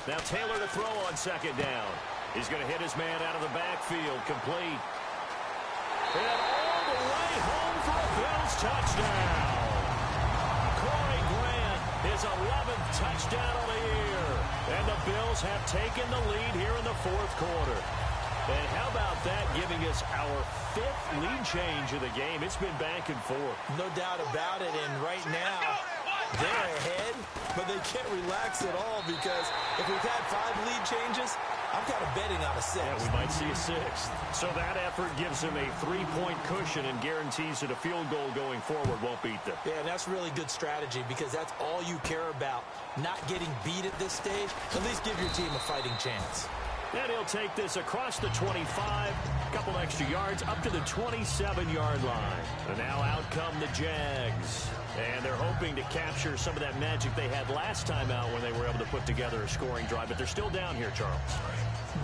Now Taylor to throw on second down. He's going to hit his man out of the backfield. Complete. And all the way home for a Bills touchdown. Corey Grant, his 11th touchdown of the year. And the Bills have taken the lead here in the 4th quarter. And how about that, giving us our 5th lead change of the game? It's been back and forth. No doubt about it. And right now, they're ahead, but they can't relax at all because if we've had 5 lead changes, I'm kind of betting on a 6. Yeah, we might see a 6th. So that effort gives him a 3-point cushion and guarantees that a field goal going forward won't beat them. Yeah, and that's really good strategy because that's all you care about. Not getting beat at this stage. At least give your team a fighting chance. And he'll take this across the 25, a couple extra yards, up to the 27-yard line. And now out come the Jags. And they're hoping to capture some of that magic they had last time out when they were able to put together a scoring drive. But they're still down here, Charles.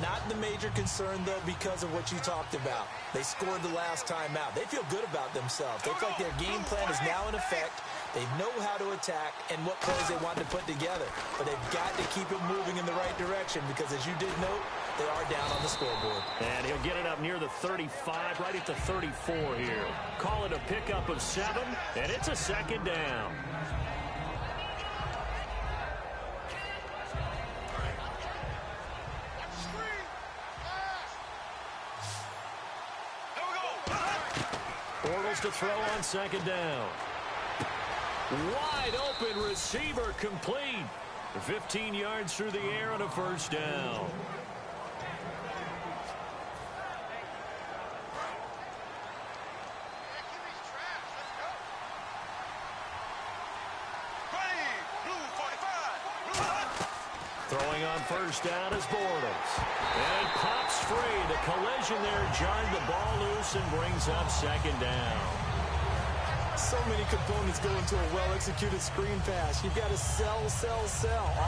Not the major concern, though, because of what you talked about. They scored the last time out. They feel good about themselves. They feel like their game plan is now in effect. They know how to attack and what plays they want to put together. But they've got to keep it moving in the right direction because, as you did note, they are down on the scoreboard. And he'll get it up near the 35, right at the 34 here. Call it a pickup of 7, and it's a second down. Bortles to throw on second down. Wide open receiver complete. 15 yards through the air and a first down. Throwing on first down is Bortles. And it pops free. The collision there jarred the ball loose and brings up second down. So many components go into a well-executed screen pass. You've got to sell.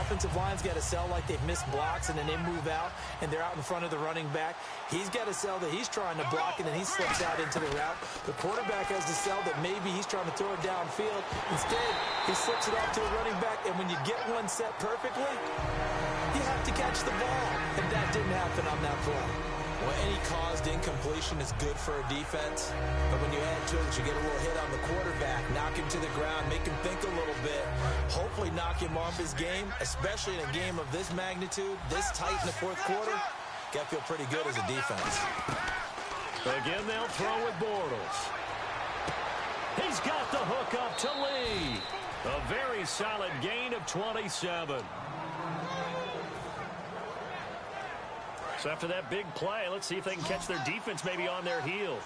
Offensive line's got to sell like they've missed blocks, and then they move out, and they're out in front of the running back. He's got to sell that he's trying to block, and then he slips out into the route. The quarterback has to sell that maybe he's trying to throw it downfield. Instead, he slips it off to the running back, and when you get one set perfectly, you have to catch the ball, and that didn't happen on that play. Well, any caused incompletion is good for a defense, but when you add to it, you get a little hit on the quarterback, knock him to the ground, make him think a little bit, hopefully knock him off his game, especially in a game of this magnitude, this tight in the fourth quarter. Got to feel pretty good as a defense. Again, they'll throw with Bortles. He's got the hook up to Lee. A very solid gain of 27. So after that big play, let's see if they can catch their defense maybe on their heels.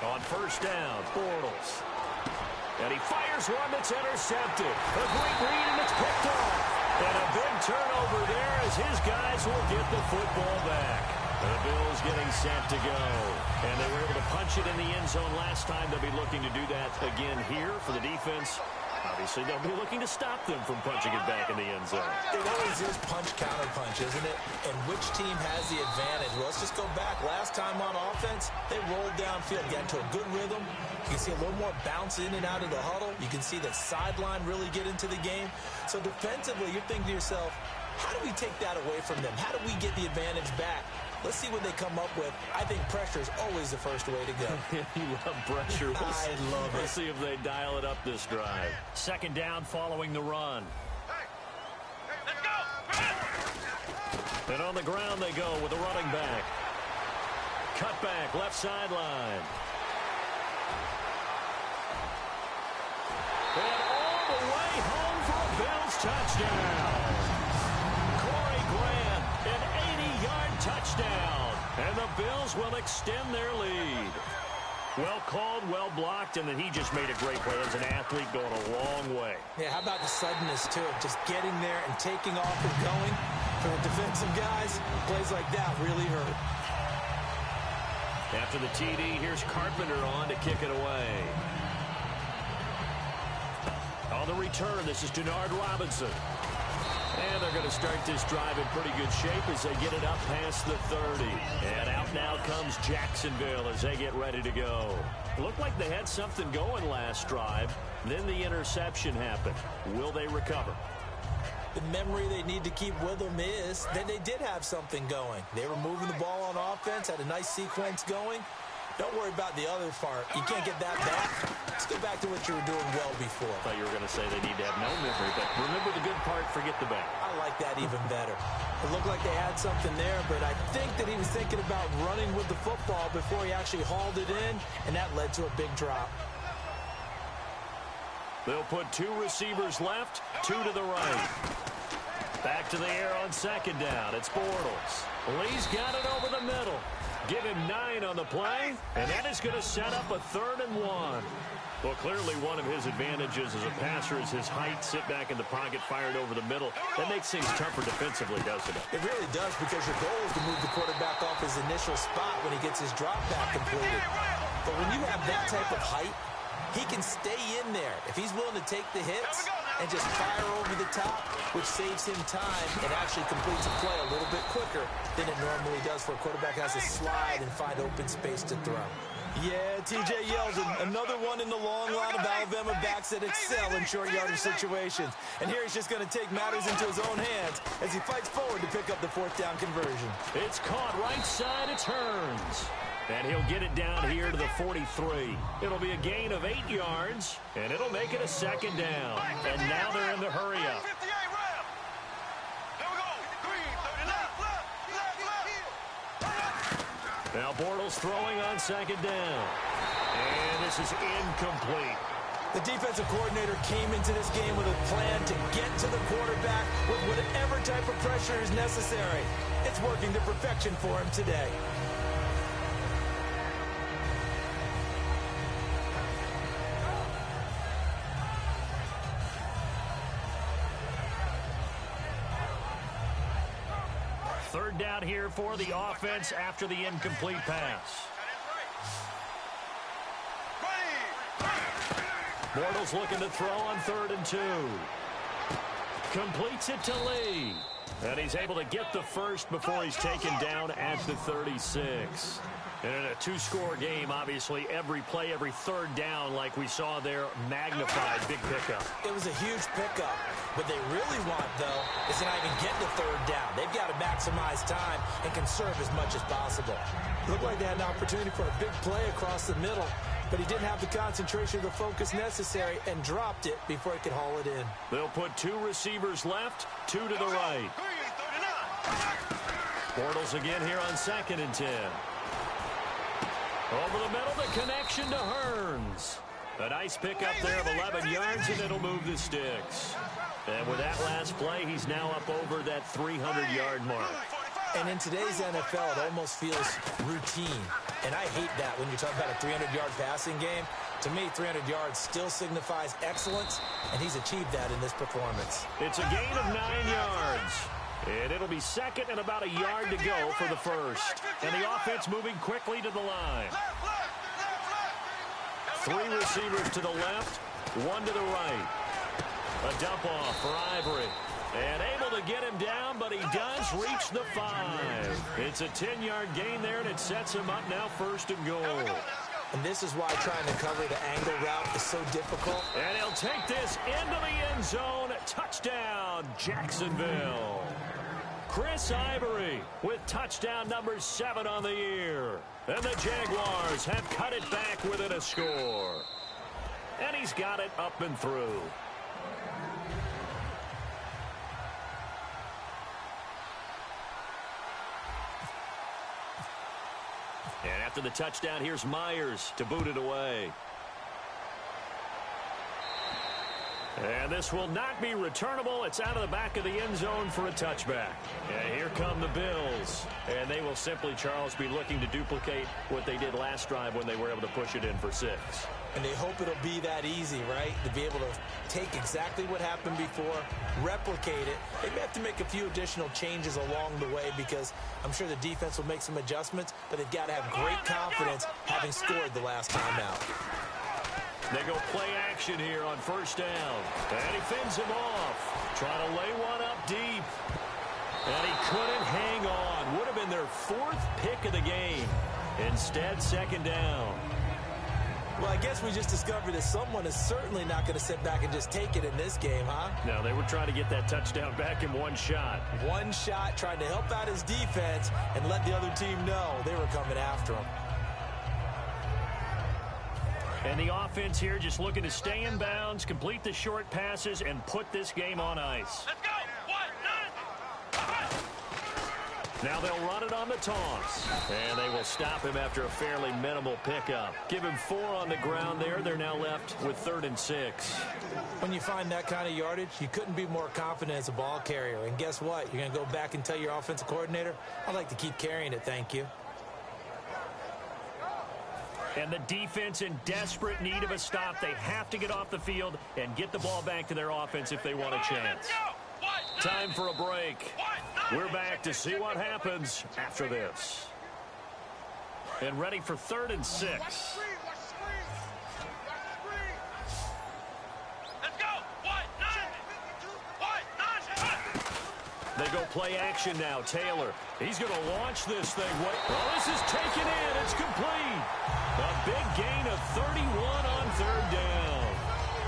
On first down, Bortles. And he fires one that's intercepted. A great read, and it's picked off. And a big turnover there as his guys will get the football back. The Bills getting set to go. And they were able to punch it in the end zone last time. They'll be looking to do that again here for the defense. Obviously, they'll be looking to stop them from punching it back in the end zone. It always is punch-counter-punch, isn't it? And which team has the advantage? Well, let's just go back. Last time on offense, they rolled downfield, got into a good rhythm. You can see a little more bounce in and out of the huddle. You can see the sideline really get into the game. So defensively, you're thinking to yourself, how do we take that away from them? How do we get the advantage back? Let's see what they come up with. I think pressure is always the first way to go. You love pressure. I love it. Let's see if they dial it up this drive. Second down following the run. Let's go! And on the ground they go with the running back. Cut back, left sideline. And all the way home for a Bills touchdown. Corey Grant, an 80-yard touchdown. And the Bills will extend their lead. Well called, well blocked, and then he just made a great play as an athlete going a long way. Yeah, how about the suddenness, too? Just getting there and taking off and going. For the defensive guys, plays like that really hurt. After the TD, here's Carpenter on to kick it away. On the return, this is Denard Robinson. And they're going to start this drive in pretty good shape as they get it up past the 30. And out now comes Jacksonville as they get ready to go. Looked like they had something going last drive. Then the interception happened. Will they recover? The memory they need to keep with them is that they did have something going. They were moving the ball on offense, had a nice sequence going. Don't worry about the other part. You can't get that back. Let's go back to what you were doing well before. I thought you were going to say they need to have no memory, but remember the good part, forget the bad. I like that even better. It looked like they had something there, but I think that he was thinking about running with the football before he actually hauled it in, and that led to a big drop. They'll put 2 receivers left, 2 to the right. Back to the air on second down. It's Bortles. Lee's got it over the middle. Give him 9 on the play, and that is going to set up a 3rd and 1. Well, clearly one of his advantages as a passer is his height. Sit back in the pocket, fired over the middle. That makes things tougher defensively, doesn't it? It really does, because your goal is to move the quarterback off his initial spot when he gets his drop back completed. But when you have that type of height, he can stay in there if he's willing to take the hits and just fire over the top, which saves him time and actually completes a play a little bit quicker than it normally does for a quarterback has to slide and find open space to throw. Yeah, T.J. Yeldon, another one in the long line of Alabama backs that excel in short yardage situations. And here he's just going to take matters into his own hands as he fights forward to pick up the 4th down conversion. It's caught right side. It turns. And he'll get it down here to the 43. It'll be a gain of 8 yards, and it'll make it a 2nd down. And now they're in the hurry-up. Now Bortles throwing on 2nd down. And this is incomplete. The defensive coordinator came into this game with a plan to get to the quarterback with whatever type of pressure is necessary. It's working to perfection for him today. Third down here for the offense after the incomplete pass. Bortles looking to throw on 3rd and 2. Completes it to Lee. And he's able to get the first before he's taken down at the 36. And in a 2-score game, obviously, every play, every 3rd down, like we saw there, magnified. Big pickup. It was a huge pickup. What they really want, though, is to not even get to 3rd down. They've got to maximize time and conserve as much as possible. It looked like they had an opportunity for a big play across the middle, but he didn't have the concentration or the focus necessary and dropped it before he could haul it in. They'll put 2 receivers left, 2 to the right. Bortles again here on 2nd and 10. Over the middle, the connection to Hearns. A nice pickup there of 11 yards, and it'll move the sticks. And with that last play, he's now up over that 300-yard mark. And in today's NFL, it almost feels routine. And I hate that when you're talking about a 300-yard passing game. To me, 300 yards still signifies excellence, and he's achieved that in this performance. It's a gain of 9 yards. And it'll be 2nd and about a yard to go for the first. And the offense moving quickly to the line. 3 receivers to the left, 1 to the right. A dump off for Ivory. And able to get him down, but he does reach the 5. It's a 10-yard gain there, and it sets him up now 1st and goal. And this is why trying to cover the angle route is so difficult. And he'll take this into the end zone. Touchdown, Jacksonville. Chris Ivory with touchdown number 7 on the year. And the Jaguars have cut it back within a score. And he's got it up and through. And after the touchdown, here's Myers to boot it away. And this will not be returnable. It's out of the back of the end zone for a touchback. And here come the Bills. And they will simply, Charles, be looking to duplicate what they did last drive when they were able to push it in for 6. And they hope it'll be that easy, right? To be able to take exactly what happened before, replicate it. They may have to make a few additional changes along the way because I'm sure the defense will make some adjustments, but they've got to have great confidence having scored the last time out. They go play action here on 1st down. And he fends him off. Trying to lay one up deep. And he couldn't hang on. Would have been their 4th pick of the game. Instead, 2nd down. Well, I guess we just discovered that someone is certainly not going to sit back and just take it in this game, huh? No, they were trying to get that touchdown back in one shot. One shot, trying to help out his defense and let the other team know they were coming after him. And the offense here just looking to stay in bounds, complete the short passes, and put this game on ice. Let's go. 1, 9. Now they'll run it on the toss. And they will stop him after a fairly minimal pickup. Give him 4 on the ground there. They're now left with 3rd and 6. When you find that kind of yardage, you couldn't be more confident as a ball carrier. And guess what? You're going to go back and tell your offensive coordinator, I'd like to keep carrying it, thank you. And the defense in desperate need of a stop. They have to get off the field and get the ball back to their offense if they want a chance. Time for a break. We're back to see what happens after this. And ready for 3rd and 6. They go play action now. Taylor, he's going to launch this thing. Oh, this is taken in. It's complete. A big gain of 31 on 3rd down.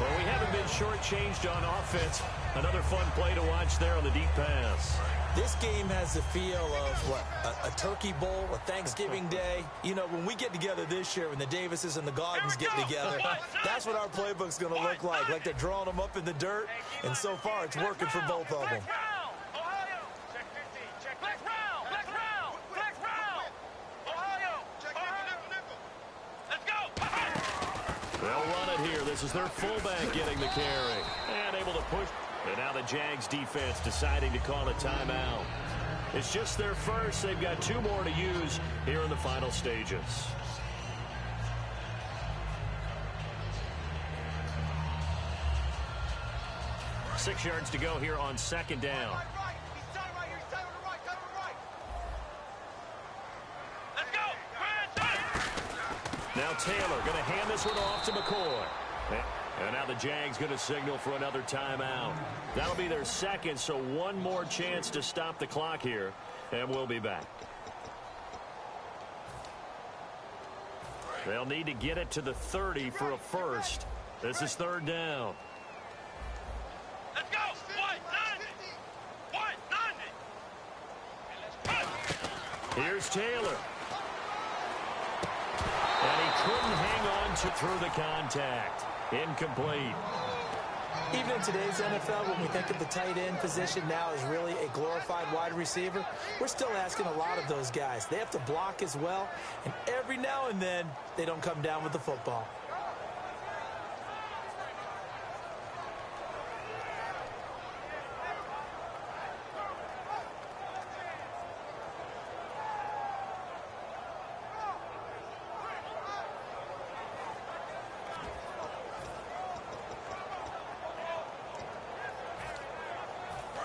Well, we haven't been shortchanged on offense. Another fun play to watch there on the deep pass. This game has the feel of, what, a turkey bowl, a Thanksgiving day. You know, when we get together this year, when the Davises and the Gaudens get together, that's what our playbook's going to look like. Like they're drawing them up in the dirt, and so far it's working for both of them. They'll run it here. This is their fullback getting the carry. And able to push. And now the Jags defense deciding to call a timeout. It's just their first. They've got 2 more to use here in the final stages. Six yards to go here on 2nd down. Now Taylor going to hand this one off to McCoy. And now the Jags going to signal for another timeout. That'll be their 2nd, so 1 more chance to stop the clock here. And we'll be back. They'll need to get it to the 30 for a first. This is 3rd down. Let's go! 190! Here's Taylor. And he couldn't hang on through the contact. Incomplete. Even in today's NFL, when we think of the tight end position now as really a glorified wide receiver, we're still asking a lot of those guys. They have to block as well, and every now and then, they don't come down with the football.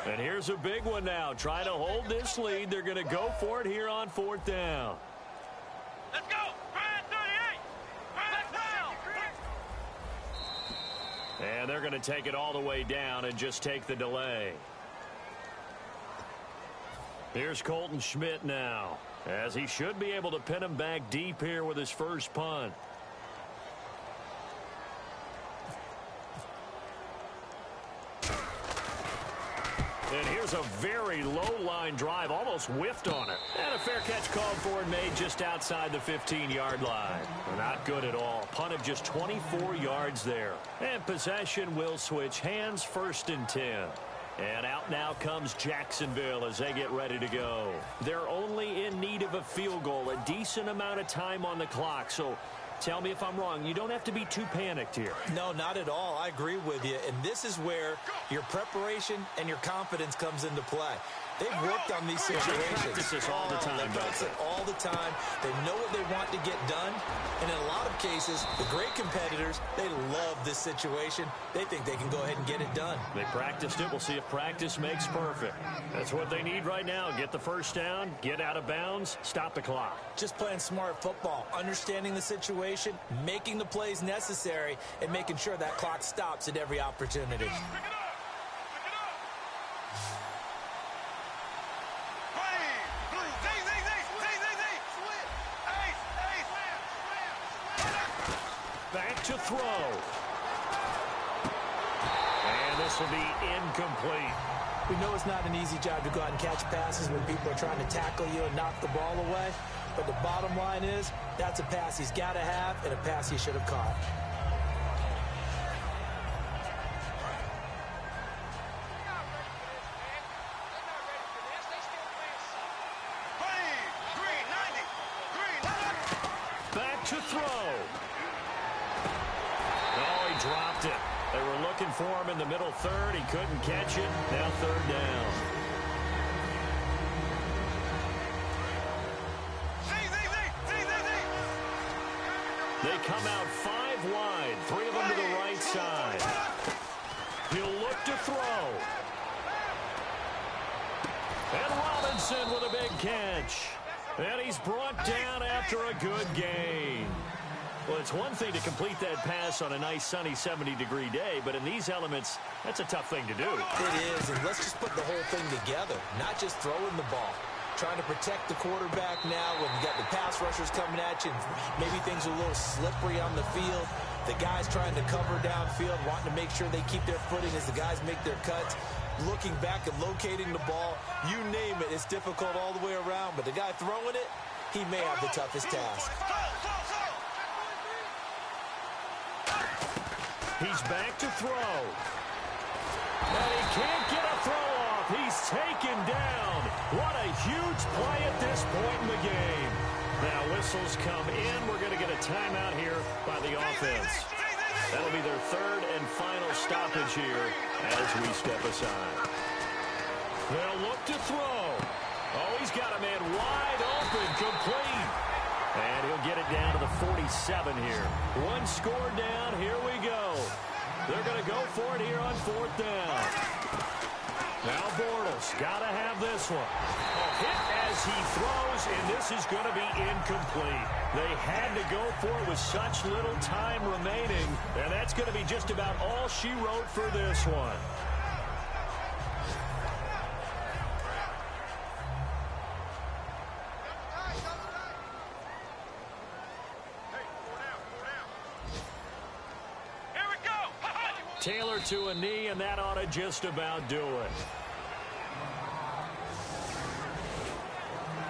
And here's a big one now. Trying to hold this lead. They're going to go for it here on 4th down. Let's go! 38! And they're going to take it all the way down and just take the delay. Here's Colton Schmidt now, as he should be able to pin him back deep here with his first punt. And here's a very low-line drive, almost whiffed on it. And a fair catch called for and made just outside the 15-yard line. Not good at all. Punt of just 24 yards there. And possession will switch hands, 1st and 10. And out now comes Jacksonville as they get ready to go. They're only in need of a field goal, a decent amount of time on the clock. So tell me if I'm wrong. You don't have to be too panicked here. No, not at all. I agree with you. And this is where your preparation and your confidence comes into play. They've worked on these situations. They practice this all the time. They practice it all the time. They know what they want to get done. And in a lot of cases, the great competitors, they love this situation. They think they can go ahead and get it done. They practiced it. We'll see if practice makes perfect. That's what they need right now. Get the first down, get out of bounds, stop the clock. Just playing smart football, understanding the situation, making the plays necessary, and making sure that clock stops at every opportunity. Back to throw. And this will be incomplete. We know it's not an easy job to go out and catch passes when people are trying to tackle you and knock the ball away. But the bottom line is, that's a pass he's got to have and a pass he should have caught. to throw. Oh, he dropped it. They were looking for him in the middle third. He couldn't catch it. Now third down. They come out 5 wide, 3 of them to the right side. He'll look to throw. And Robinson with a big catch. And he's brought down after a good gain. Well, it's one thing to complete that pass on a nice sunny 70-degree day, but in these elements, that's a tough thing to do. It is, and let's just put the whole thing together, not just throwing the ball. Trying to protect the quarterback now when you got the pass rushers coming at you, and maybe things are a little slippery on the field. The guys trying to cover downfield, wanting to make sure they keep their footing as the guys make their cuts. Looking back and locating the ball, you name it, it's difficult all the way around, but the guy throwing it, he may have the toughest task. He's back to throw. And he can't get a throw off. He's taken down. What a huge play at this point in the game. Now whistles come in. We're going to get a timeout here by the offense. That'll be their third and final stoppage here as we step aside. They'll look to throw. Oh, he's got a man wide open, complete. And he'll get it down to the 47 here. One score down. Here we go. They're going to go for it here on fourth down. Now Bortles got to have this one. A hit as he throws, and this is going to be incomplete. They had to go for it with such little time remaining, and that's going to be just about all she wrote for this one. Taylor to a knee, and that ought to just about do it.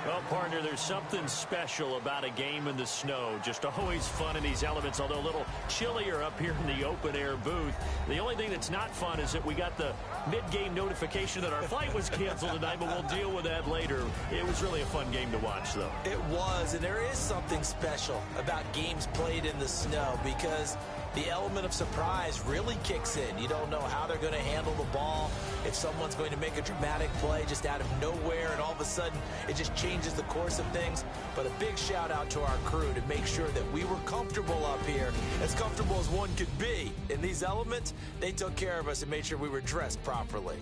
Well, partner, there's something special about a game in the snow. Just always fun in these elements, although a little chillier up here in the open-air booth. The only thing that's not fun is that we got the mid-game notification that our flight was canceled tonight, but we'll deal with that later. It was really a fun game to watch, though. It was, and there is something special about games played in the snow because the element of surprise really kicks in. You don't know how they're going to handle the ball, if someone's going to make a dramatic play just out of nowhere, and all of a sudden it just changes the course of things. But a big shout out to our crew to make sure that we were comfortable up here, as comfortable as one could be. In these elements, they took care of us and made sure we were dressed properly.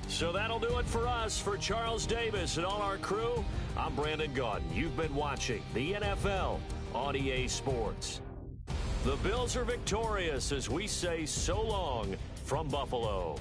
So that'll do it for us. For Charles Davis and all our crew, I'm Brandon Gaudin. You've been watching the NFL on EA Sports. The Bills are victorious as we say so long from Buffalo.